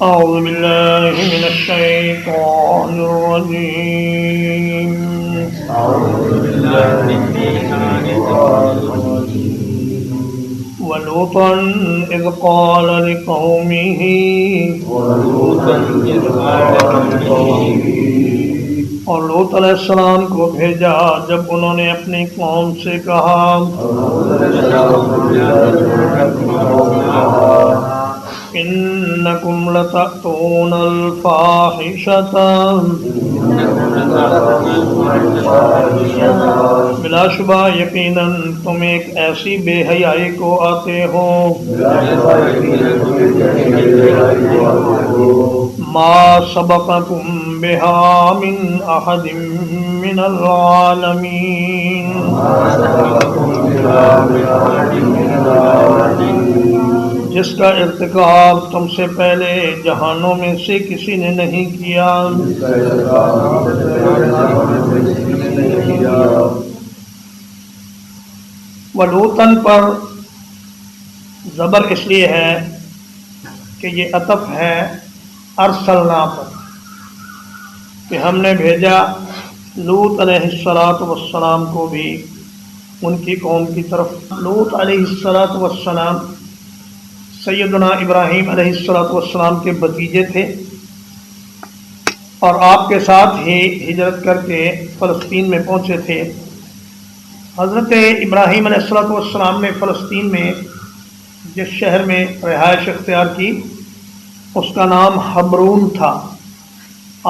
أعوذ بالله من الشيطان الرجيم. ولوطا إذ قال لقومه اور لوط علیہ السلام کو بھیجا جب انہوں نے اپنی قوم سے کہا انکم لتأتون الفاحشۃ بلا شبہ یقیناً تم ایک ایسی بے حیائی کو آتے ہو ما سبقکم بہا من احد من العالمین جس کا ارتکاب تم سے پہلے جہانوں میں سے کسی نے نہیں کیا. ولوطن پر زبر اس لیے ہے کہ یہ عطف ہے ارسلنا پر کہ ہم نے بھیجا لوط علیہ السلام کو بھی ان کی قوم کی طرف. لوط علیہ السلام سیدنا ابراہیم علیہ السلام کے بھتیجے تھے اور آپ کے ساتھ ہی ہجرت کر کے فلسطین میں پہنچے تھے. حضرت ابراہیم علیہ السلام نے فلسطین میں جس شہر میں رہائش اختیار کی اس کا نام حبرون تھا.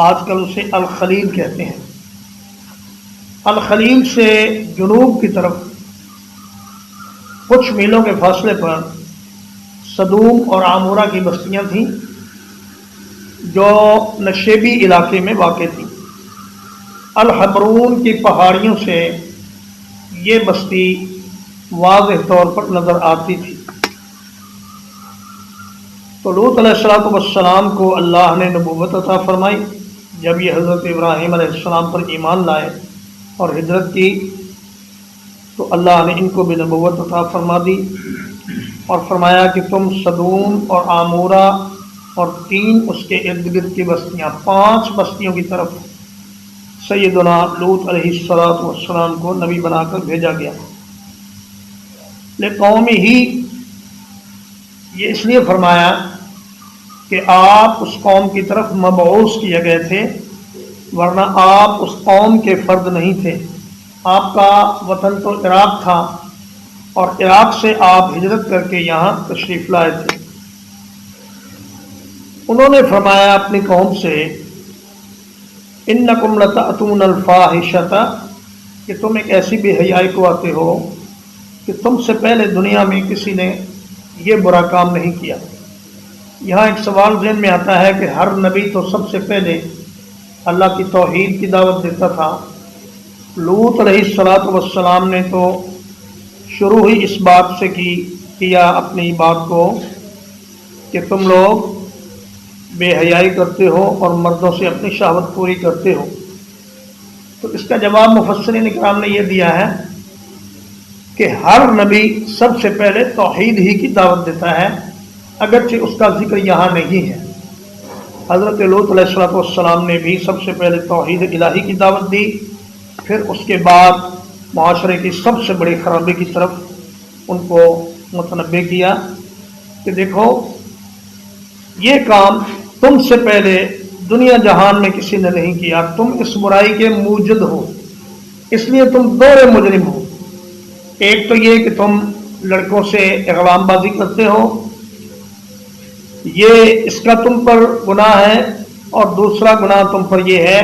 آج کل اسے الخلیل کہتے ہیں. الخلیل سے جنوب کی طرف کچھ میلوں کے فاصلے پر صدوم اور عامورہ کی بستیاں تھیں جو نشیبی علاقے میں واقع تھیں. الحبرون کی پہاڑیوں سے یہ بستی واضح طور پر نظر آتی تھی. تو لوط علیہ السلام کو اللہ نے نبوت عطا فرمائی. جب یہ حضرت ابراہیم علیہ السلام پر ایمان لائے اور ہجرت کی تو اللہ نے ان کو بھی نبوت عطا فرما دی اور فرمایا کہ تم صدوم اور عامورہ اور 3 اس کے ارد گرد کی بستیاں 5 بستیوں کی طرف سیدنا لوط علیہ السلام کو نبی بنا کر بھیجا گیا. لقومہ ہی یہ اس لیے فرمایا کہ آپ اس قوم کی طرف مبعوث کیے گئے تھے ورنہ آپ اس قوم کے فرد نہیں تھے. آپ کا وطن تو عراق تھا اور عراق سے آپ ہجرت کر کے یہاں تشریف لائے تھے. انہوں نے فرمایا اپنی قوم سے انکم لتأتون الفاحشۃ کہ تم ایک ایسی بے حیائی کو آتے ہو کہ تم سے پہلے دنیا میں کسی نے یہ برا کام نہیں کیا. یہاں ایک سوال ذہن میں آتا ہے کہ ہر نبی تو سب سے پہلے اللہ کی توحید کی دعوت دیتا تھا. لوط علیہ السلام نے تو شروع ہی اس بات سے کیا اپنی بات کو کہ تم لوگ بے حیائی کرتے ہو اور مردوں سے اپنی شہوت پوری کرتے ہو. تو اس کا جواب مفسرین کرام نے یہ دیا ہے کہ ہر نبی سب سے پہلے توحید ہی کی دعوت دیتا ہے اگرچہ اس کا ذکر یہاں نہیں ہے. حضرت لوط علیہ السلام نے بھی سب سے پہلے توحید الہی کی دعوت دی، پھر اس کے بعد معاشرے کی سب سے بڑی خرابی کی طرف ان کو متنبہ کیا کہ دیکھو یہ کام تم سے پہلے دنیا جہان میں کسی نے نہیں کیا. تم اس برائی کے موجد ہو اس لیے تم 2 مجرم ہو. ایک تو یہ کہ تم لڑکوں سے اغرام بازی کرتے ہو، یہ اس کا تم پر گناہ ہے، اور دوسرا گناہ تم پر یہ ہے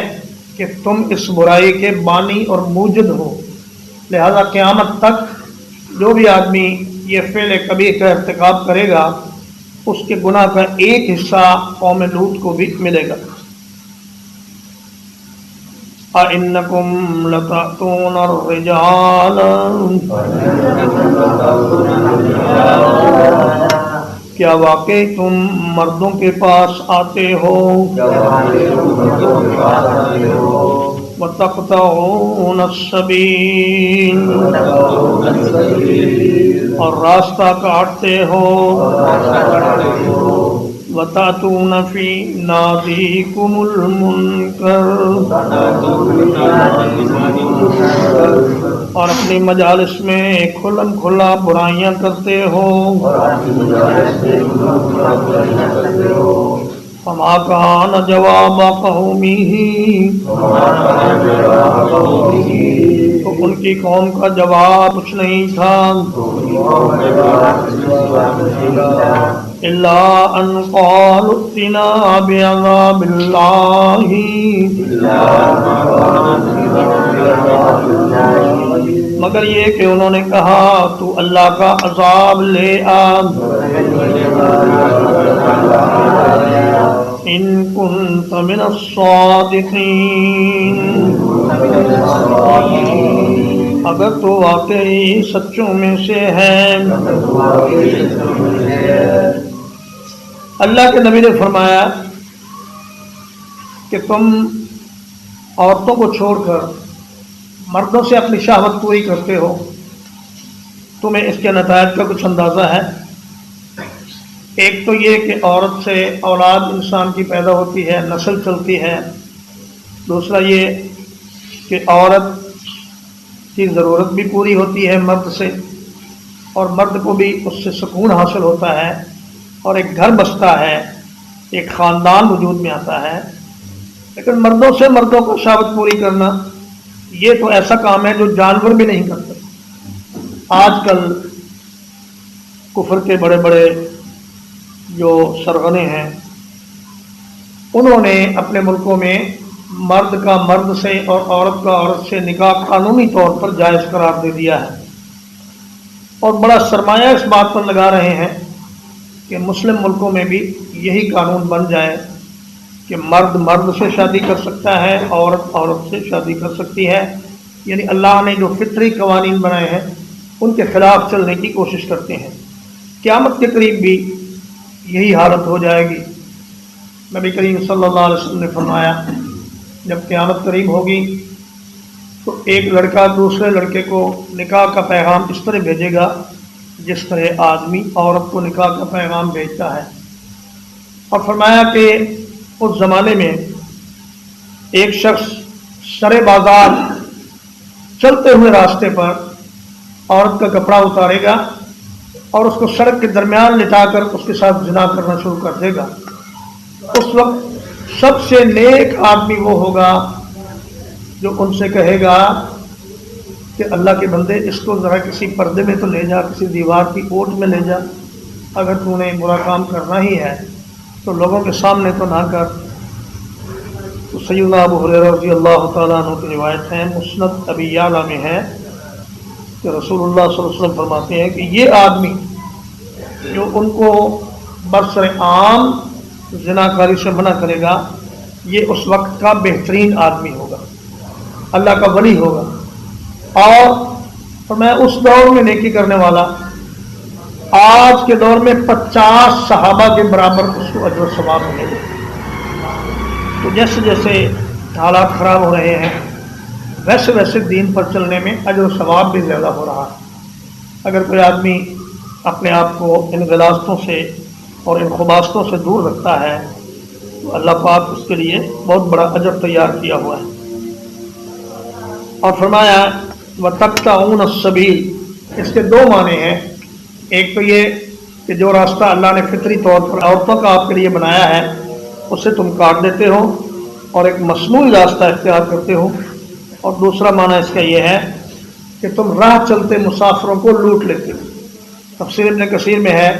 کہ تم اس برائی کے بانی اور موجد ہو. لہذا قیامت تک جو بھی آدمی یہ فعل کبیرہ کا ارتکاب کرے گا اس کے گناہ کا ایک حصہ قوم لوط کو بھی ملے گا. اَإِنَّكُمْ لَتَأْتُونَ الرِّجَالَ کیا واقعی تم مردوں کے پاس آتے ہو وَتَقْطَعُونَ السَّبِيلَ اور راستہ کاٹتے ہو وتأتون فی نادیکم المنکر، اور اپنی مجالس میں کھلم کھلا برائیاں کرتے ہو. فما کان جواب قومہ، تو ان کی قوم کا جواب کچھ نہیں تھا الا ان قالوا ائتنا بعذاب اللہ، مگر یہ کہ انہوں نے کہا تو اللہ کا عذاب لے آ، ان کنت من الصادقین، اگر تو واقعی سچوں میں سے ہے. اللہ کے نبی نے فرمایا کہ تم عورتوں کو چھوڑ کر مردوں سے اپنی شہوت پوری کرتے ہو، تمہیں اس کے نتائج کا کچھ اندازہ ہے؟ ایک تو یہ کہ عورت سے اولاد انسان کی پیدا ہوتی ہے، نسل چلتی ہے. دوسرا یہ کہ عورت کی ضرورت بھی پوری ہوتی ہے مرد سے، اور مرد کو بھی اس سے سکون حاصل ہوتا ہے، اور ایک گھر بستا ہے، ایک خاندان وجود میں آتا ہے. لیکن مردوں سے مردوں کو شہوت پوری کرنا یہ تو ایسا کام ہے جو جانور بھی نہیں کرتے. آج کل کفر کے بڑے بڑے جو سرغنے ہیں انہوں نے اپنے ملکوں میں مرد کا مرد سے اور عورت کا عورت سے نکاح قانونی طور پر جائز قرار دے دیا ہے، اور بڑا سرمایہ اس بات پر لگا رہے ہیں کہ مسلم ملکوں میں بھی یہی قانون بن جائے کہ مرد مرد سے شادی کر سکتا ہے، عورت عورت سے شادی کر سکتی ہے. یعنی اللہ نے جو فطری قوانین بنائے ہیں ان کے خلاف چلنے کی کوشش کرتے ہیں. قیامت کے قریب بھی یہی حالت ہو جائے گی. نبی کریم صلی اللہ علیہ وسلم نے فرمایا جب قیامت قریب ہوگی تو ایک لڑکا دوسرے لڑکے کو نکاح کا پیغام اس طرح بھیجے گا جس طرح آدمی عورت کو نکاح کا پیغام بھیجتا ہے. اور فرمایا کہ اس زمانے میں ایک شخص سر بازار چلتے ہوئے راستے پر عورت کا کپڑا اتارے گا اور اس کو سڑک کے درمیان لٹا کر اس کے ساتھ زنا کرنا شروع کر دے گا. اس وقت سب سے نیک آدمی وہ ہوگا جو ان سے کہے گا کہ اللہ کے بندے اس کو ذرا کسی پردے میں تو لے جا، کسی دیوار کی اوٹ میں لے جا، اگر تو نے برا کام کرنا ہی ہے تو لوگوں کے سامنے تو نہ کر. تو سیدنا ابو ہریرہ رضی اللہ تعالیٰ عنہ کی روایت ہے، مسند ابی یعلا میں ہے کہ رسول اللہ صلی اللہ علیہ وسلم فرماتے ہیں کہ یہ آدمی جو ان کو برسر عام زناکاری سے منع کرے گا یہ اس وقت کا بہترین آدمی ہوگا، اللہ کا ولی ہوگا. اور میں اس دور میں نیکی کرنے والا آج کے دور میں 50 صحابہ کے برابر اس کو اجر و ثواب ملے گا. تو جیسے جیسے حالات خراب ہو رہے ہیں ویسے ویسے دین پر چلنے میں اجر و ثواب بھی زیادہ ہو رہا ہے. اگر کوئی آدمی اپنے آپ کو ان غلاظتوں سے اور ان خباثتوں سے دور رکھتا ہے تو اللہ پاک اس کے لیے بہت بڑا اجر تیار کیا ہوا ہے. اور فرمایا وَتَقْطَعُونَ السَّبِيلَ، اس کے دو معنی ہیں. ایک تو یہ کہ جو راستہ اللہ نے فطری طور پر عورتوں کا آپ کے لیے بنایا ہے اسے تم کاٹ دیتے ہو اور ایک مصنوعی راستہ اختیار کرتے ہو. اور دوسرا معنی اس کا یہ ہے کہ تم راہ چلتے مسافروں کو لوٹ لیتے ہو. تفسیر ابن کثیر میں ہے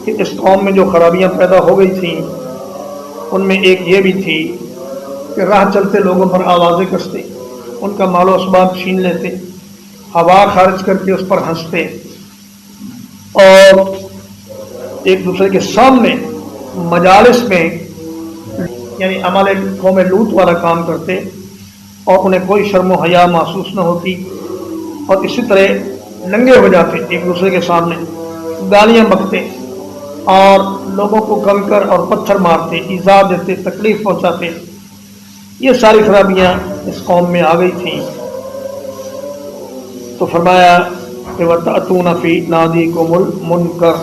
کہ اس قوم میں جو خرابیاں پیدا ہو گئی تھیں ان میں ایک یہ بھی تھی کہ راہ چلتے لوگوں پر آوازیں کستے، ان کا مال و اسباب چھین لیتے، ہوا خارج کر کے اس پر ہنستے اور ایک دوسرے کے سامنے مجالس میں یعنی عمل قوم لوط والا کام کرتے اور انہیں کوئی شرم و حیا محسوس نہ ہوتی، اور اسی طرح ننگے ہو جاتے ایک دوسرے کے سامنے، گالیاں بکتے اور لوگوں کو کنکر اور پتھر مارتے، ایذا دیتے، تکلیف پہنچاتے. یہ ساری خرابیاں اس قوم میں آ گئی تھیں. تو فرمایا کہ وَتَأْتُونَ فِي نَادِيكُمُ الْمُنْكَرَ،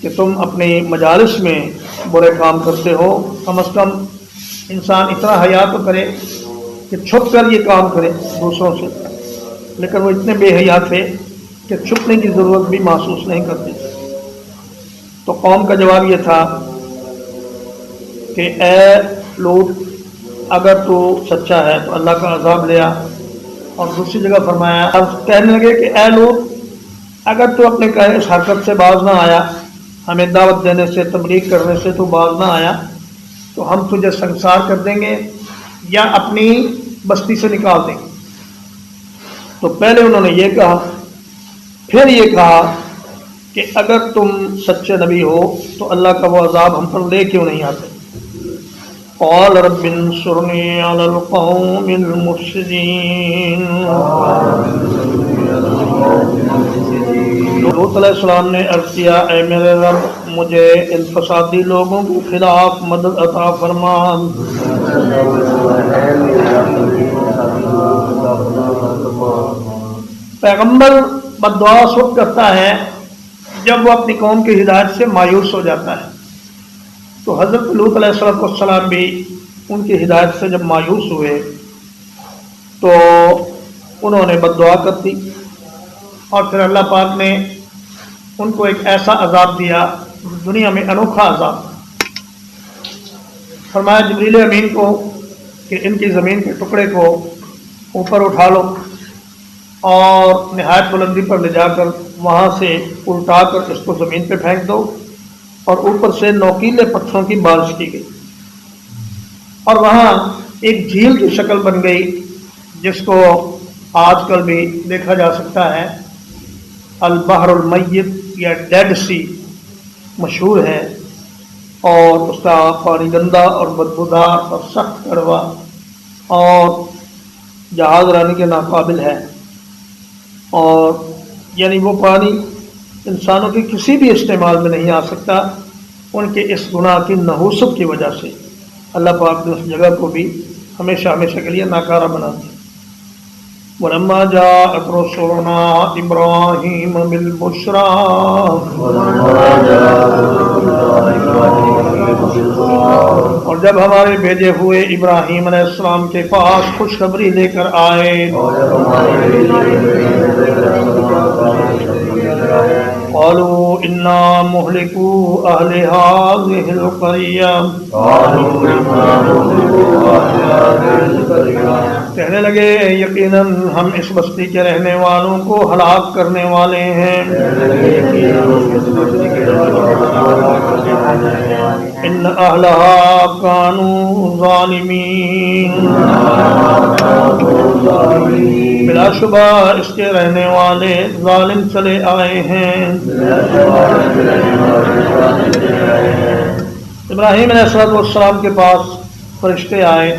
کہ تم اپنی مجالس میں برے کام کرتے ہو، کم از کم انسان اتنا حیا تو کرے کہ چھپ کر یہ کام کرے دوسروں سے، لیکن وہ اتنے بے حیا تھے کہ چھپنے کی ضرورت بھی محسوس نہیں کرتے۔ تو قوم کا جواب یہ تھا کہ اے لوط، اگر تو سچا ہے تو اللہ کا عذاب لے آ۔ اور دوسری جگہ فرمایا، اب کہنے لگے کہ اے لوط، اگر تو اپنے کہے اس حرکت سے باز نہ آیا، ہمیں دعوت دینے سے، تبلیغ کرنے سے تو باز نہ آیا، تو ہم تجھے سنسار کر دیں گے یا اپنی بستی سے نکال دیں گے۔ تو پہلے انہوں نے یہ کہا، پھر یہ کہا کہ اگر تم سچے نبی ہو تو اللہ کا وہ عذاب ہم پر لے کیوں نہیں آتے؟ قال رب انصرنی علی القوم المفسدین۔ لوط علیہ السلام نے عرض کیا، اے میرے رب، مجھے ان فسادی لوگوں کے خلاف مدد عطا فرما۔ پیغمبر بددعا اس وقت کرتا ہے جب وہ اپنی قوم کی ہدایت سے مایوس ہو جاتا ہے۔ تو حضرت لوط علیہ السلام بھی ان کی ہدایت سے جب مایوس ہوئے تو انہوں نے بددعا کر دی، اور پھر اللہ پاک نے ان کو ایک ایسا عذاب دیا، دنیا میں انوکھا عذاب۔ فرمایا جبریل امین کو کہ ان کی زمین کے ٹکڑے کو اوپر اٹھا لو اور نہایت بلندی پر لے جا کر وہاں سے الٹا کر اس کو زمین پہ پھینک دو، اور اوپر سے نوکیلے پتھروں کی بارش کی گئی، اور وہاں ایک جھیل کی شکل بن گئی جس کو آج کل بھی دیکھا جا سکتا ہے، البحر المیت یا ڈیڈ سی مشہور ہے، اور اس کا پانی گندا اور بدبودار اور سخت کڑوا اور جہاز رانی کے ناقابل ہے، اور یعنی وہ پانی انسانوں کے کسی بھی استعمال میں نہیں آ سکتا ان کے اس گناہ کی نحوست کی وجہ سے۔ اللہ پاک نے اس جگہ کو بھی ہمیشہ ہمیشہ کے لیے ناکارہ بنا دیا۔ وَلَمَّا جَاءَتْ رُسُلُنَا إِبْرَاهِيمَ بِالْبُشْرَىٰ، اور جب ہمارے بھیجے ہوئے ابراہیم علیہ السلام کے پاس خوشخبری لے کر آئے، قالوا إنا مهلكو أهل هذه القرية، کہنے لگے یقیناً ہم اس بستی کے رہنے والوں کو ہلاک کرنے والے ہیں۔ ان اہلها كانوا ظالمین، بلا شبہ اس کے رہنے والے ظالم چلے آئے ہیں۔ ابراہیم علیہ السلام کے پاس فرشتے آئے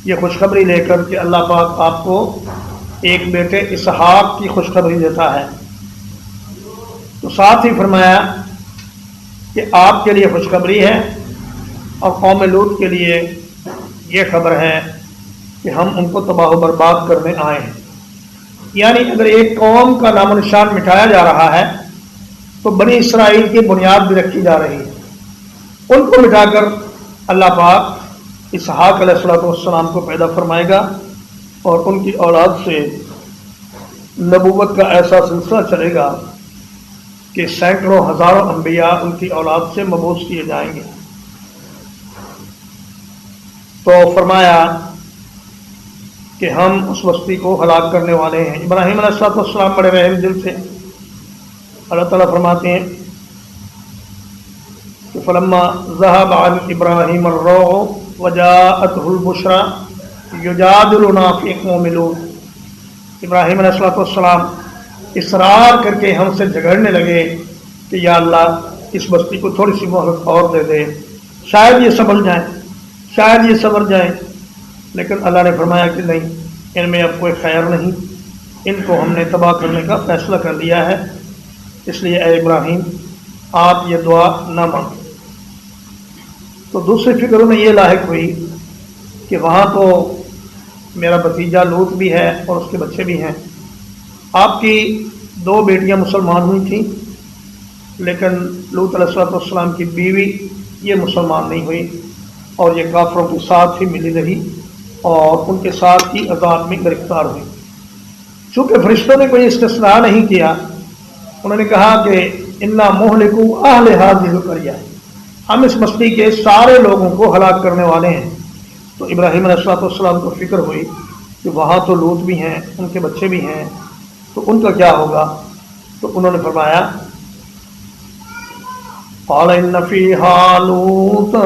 یہ خوشخبری لے کر کہ اللہ پاک آپ کو ایک بیٹے اسحاق کی خوشخبری دیتا ہے، تو ساتھ ہی فرمایا کہ آپ کے لیے خوشخبری ہے اور قوم لوط کے لیے یہ خبر ہے کہ ہم ان کو تباہ و برباد کرنے آئے ہیں۔ یعنی اگر ایک قوم کا نام و نشان مٹایا جا رہا ہے تو بنی اسرائیل کی بنیاد بھی رکھی جا رہی ہے، ان کو مٹا کر اللہ پاک اسحاق علیہ السلام کو پیدا فرمائے گا، اور ان کی اولاد سے نبوت کا ایسا سلسلہ چلے گا کہ سینکڑوں ہزاروں انبیاء ان کی اولاد سے مبعوث کیے جائیں گے۔ تو فرمایا کہ ہم اس بستی کو ہلاک کرنے والے ہیں۔ ابراہیم علیہ السلام بڑے رحم دل تھے۔ اللہ تعالیٰ فرماتے ہیں کہ فلما ذهب عن ابراہیم الروع وجاءته البشرى یجادلنا فی قوم لوط، ابراہیم علیہ السلام اصرار کر کے ہم سے جھگڑنے لگے کہ یا اللہ اس بستی کو تھوڑی سی مہلت اور دے دے، شاید یہ سنبھل جائیں، شاید یہ سنور جائیں، لیکن اللہ نے فرمایا کہ نہیں، ان میں اب کوئی خیر نہیں، ان کو ہم نے تباہ کرنے کا فیصلہ کر لیا ہے، اس لیے اے ابراہیم آپ یہ دعا نہ مانگیں۔ تو دوسری فکر میں یہ لاحق ہوئی کہ وہاں تو میرا بھتیجا لوط بھی ہے اور اس کے بچے بھی ہیں، آپ کی 2 بیٹیاں مسلمان ہوئی تھیں، لیکن لوط علیہ السلام کی بیوی یہ مسلمان نہیں ہوئی اور یہ کافروں کے ساتھ ہی ملی رہی اور ان کے ساتھ ہی عذاب میں گرفتار ہوئی۔ چونکہ فرشتوں نے کوئی استثناء نہیں کیا، انہوں نے کہا کہ انا مہلکو اہل ہذہ القریہ، ہم اس بستی کے سارے لوگوں کو ہلاک کرنے والے ہیں۔ تو ابراہیم علیہ السلام کو فکر ہوئی کہ وہاں تو لوط بھی ہیں، ان کے بچے بھی ہیں، تو ان کا کیا ہوگا؟ تو انہوں نے فرمایا قال ان فیہا لوطا،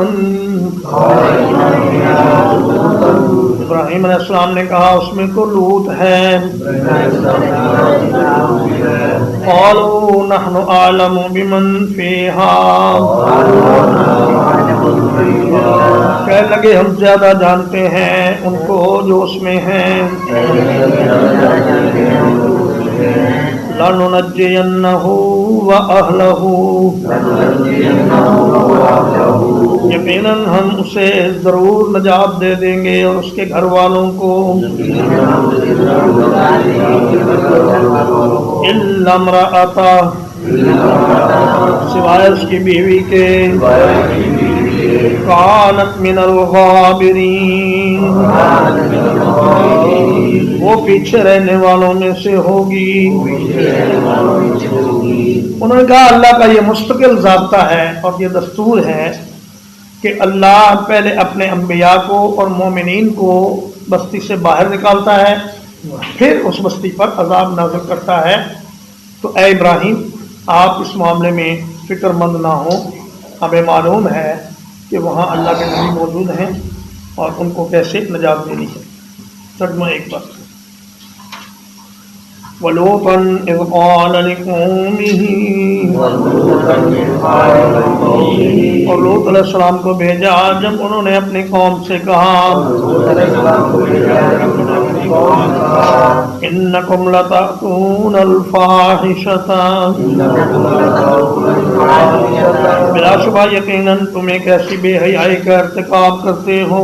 ابراہیم علیہ السلام نے کہا اس میں تو لوط ہے۔ قالوا نحن اعلم بمن فیہا، کہنے لگے ہم زیادہ جانتے ہیں ان کو جو اس میں ہیں۔ لَنُنَجِّيَنَّهُ وَأَهْلَهُ، یقیناً ہم اسے ضرور نجات دے دیں گے اور اس کے گھر والوں کو۔ إِلَّا امْرَأَتَهُ، سوائے اس کی بیوی کے، كانت من الغابرین، وہ پیچھے رہنے والوں میں سے ہوگی۔ انہوں نے کہا اللہ کا یہ مستقل ضابطہ ہے اور یہ دستور ہے کہ اللہ پہلے اپنے انبیاء کو اور مومنین کو بستی سے باہر نکالتا ہے، پھر اس بستی پر عذاب نازل کرتا ہے۔ تو اے ابراہیم آپ اس معاملے میں فکر مند نہ ہوں، ہمیں معلوم ہے کہ وہاں اللہ کے نبی موجود ہیں اور ان کو کیسے نجات دینی ہے۔ ترجمہ ایک بار۔ وَلُوطًا إِذْ قَالَ لِقَوْمِهِ، اور لوط علیہ السلام کو بھیجا جب انہوں نے اپنی قوم سے کہا إِنَّكُمْ لَتَأْتُونَ الْفَاحِشَةَ، بلا شبہ یقیناً تم ایک ایسی بے حیائی کا ارتکاب کرتے ہو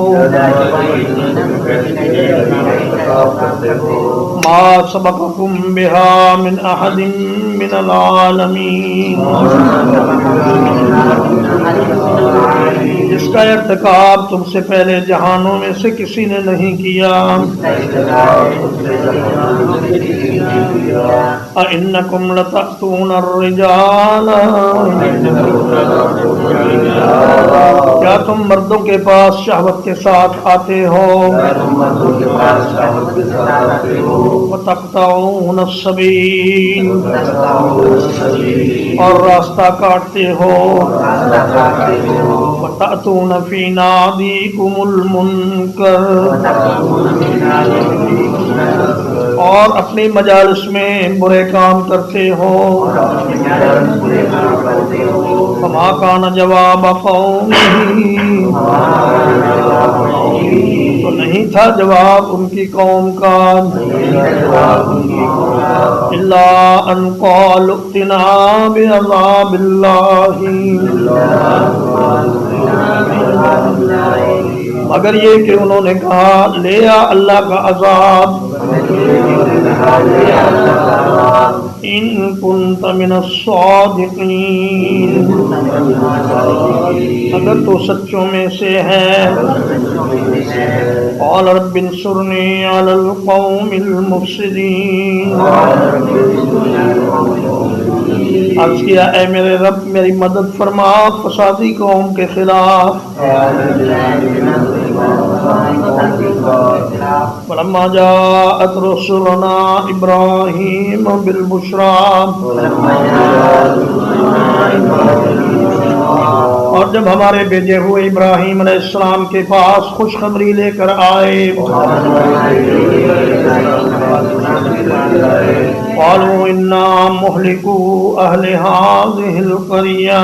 ما سبقکم بها من احد من العالمین، جس کا ارتکاب تم سے پہلے جہانوں میں سے کسی نے نہیں کیا۔ اَإِنَّكُمْ لَتَأْتُونَ الرِّجَالَ، کیا تم مردوں کے پاس شہوت کے ساتھ آتے ہو؟ وَتَقْطَعُونَ السَّبِيلَ، اور راستہ کاٹتے ہو۔ وَتَأْتُونَ فِي نَادِيكُمُ الْمُنكَرَ، اور اپنی مجالس میں برے کام کرتے ہو۔ فَمَا كَانَ جَوَابَ قَوْمِهِ، تو نہیں تھا جواب ان کی قوم کا، إِلَّا أَن قَالُوا ائْتِنَا بِعَذَابِ اللَّهِ، مگر یہ کہ انہوں نے کہا لے آ اللہ کا عذاب، إِن كُنتَ مِنَ الصَّادِقِينَ، اگر تو سچوں میں سے ہے۔ قال رب انصرنی علی القوم المفسدین، عرض کیا اے میرے رب میری مدد فرما فسادی قوم کے خلاف۔ فلما جاءت رسلنا ابراہیم بالبشرى، اور جب ہمارے بھیجے ہوئے ابراہیم علیہ السلام کے پاس خوشخبری لے کر آئے، قالوا انا مہلکو اہل هذه القریہ،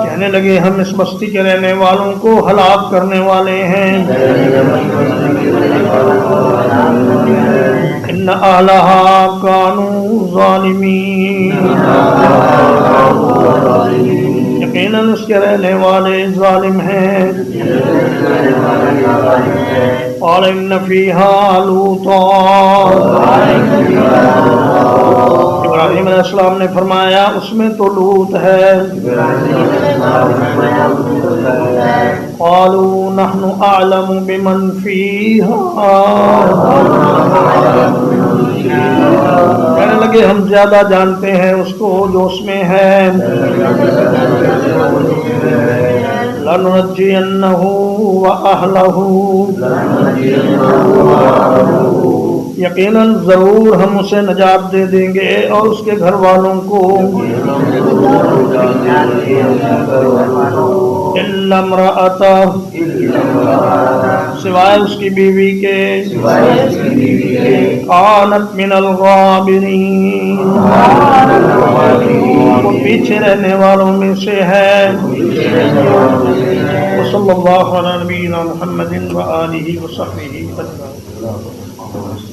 کہنے لگے ہم اس بستی کے رہنے والوں کو ہلاک کرنے والے ہیں۔ ان اہلها كانوا ظالمین، یقیناً اس کے رہنے والے ظالم ہیں۔ قال ان فيها لوطا، ابراہیم علیہ السلام نے فرمایا اس میں تو لوط ہے۔ قالوا نحن اعلم بمن فيها، کہنے لگے ہم زیادہ جانتے ہیں اس کو جو اس میں ہے۔ لننجینہ وأہلہ، یقیناً ضرور ہم اسے نجات دے دیں گے اور اس کے گھر والوں کو، الا امرأتہ، سوائے اس کی بیوی کے، کانت من الغابرین، وہ پیچھے رہنے والوں میں سے ہے۔ وصلی اللہ علی نبینا محمد وآلہ وصحبہ اجمعین۔